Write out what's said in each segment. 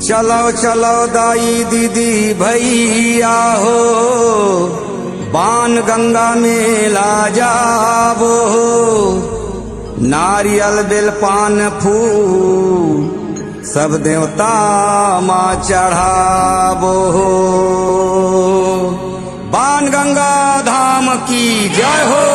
चलो चलो दाई दीदी भैया हो, बाण गंगा मेला जाबो हो। नारियल बेल पान फूल सब देवता माँ चढ़ाबो हो। बाण गंगा धाम की जय हो।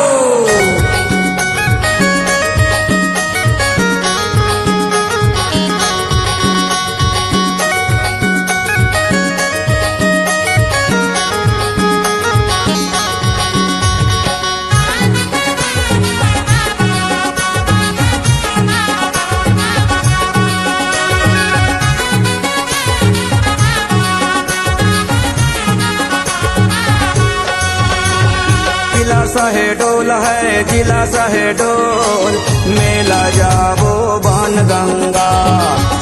जिला सहेडोल है जिला सहेडोल, मेला जाबो बाण गंगा।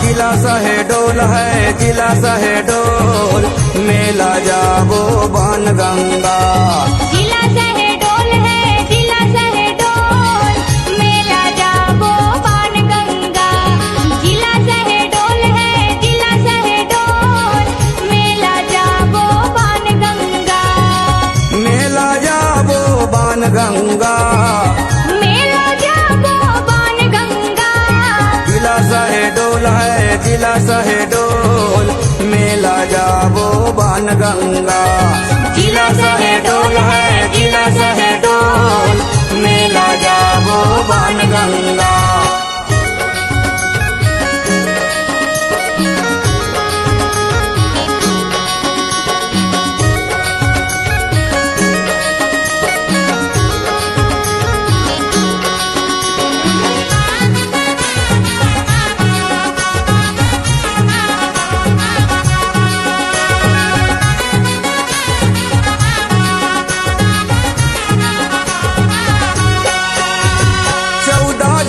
जिला सहेडोल है जिला सहेडोल, मेला जाबो बाण गंगा। जिला शहडोल है जिला शहडोल, मेला जाबो बाण गंगा। जिला शहडोल है जिला शहडोल, मेला जाबो बाण गंगा। मेला जाबो बाण गंगा, मेला जाबो बाण गंगा। जिला सहेडोल है जिला सहेडोल, मेला जाबो बाण गंगा। जिला सहेडोल है जिला सहेडोल, मेला जाबो बाण गंगा।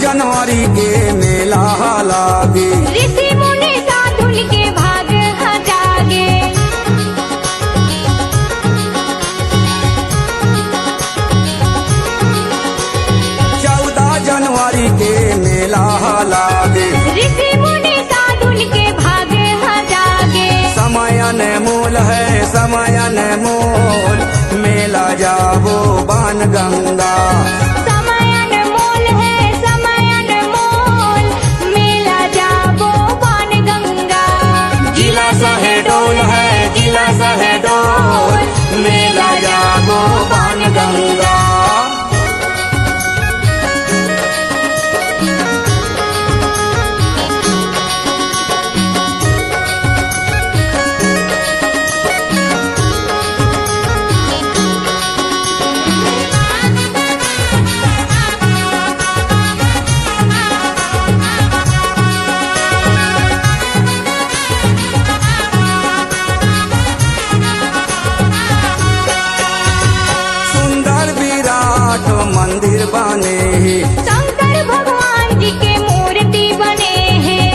जनवरी के मेला लागे, ऋषि मुनि साधुन के भाग जागे। 14 जनवरी के मेला लागे, ऋषि मुनि साधुन के भाग जागे। समयन मूल है समयन मूल, मेला जाबो बाण गंगा। समयन मूल है समयन मूल, मेला जाबो बाण गंगा। जिला सहेडोल है जिला सहेडोल, मेला जाबो बाण गंगा। मंदिर बने हैं, शंकर भगवान जी के मूर्ति बने हैं।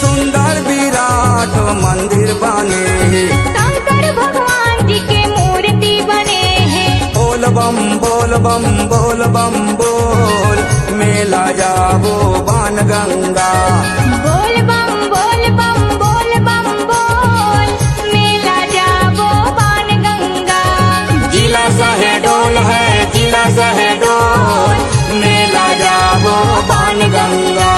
सुंदर विराट मंदिर बने हैं, शंकर भगवान जी के मूर्ति बने हैं। बोल बम बोल बम बोल बम बोल, मेला जाबो बाण गंगा। बोल बम बोल बम बोल बम बोल, मेला जाबो बाण गंगा। जिला सहेडोल है जिला सहेडोल, मेला जाबो बाण गंगा।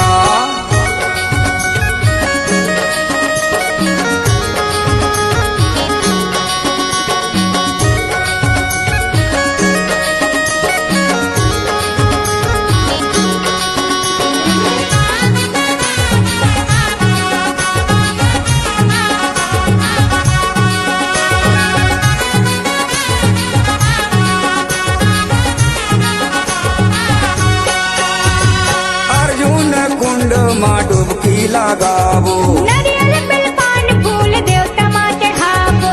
माँ डुबकी लगाबो, नारियल बेल पान फूल देवता माँ चढ़ाबो।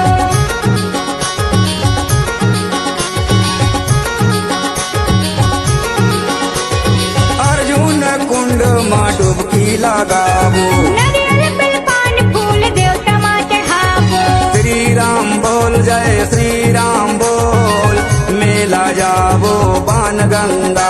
अर्जुन कुंड माँ डुबकी लगाबो, नारियल बेल पान फूल देवता माँ चढ़ाबो। श्री राम बोल जय श्री राम बोल, मेला जाबो बाण गंगा।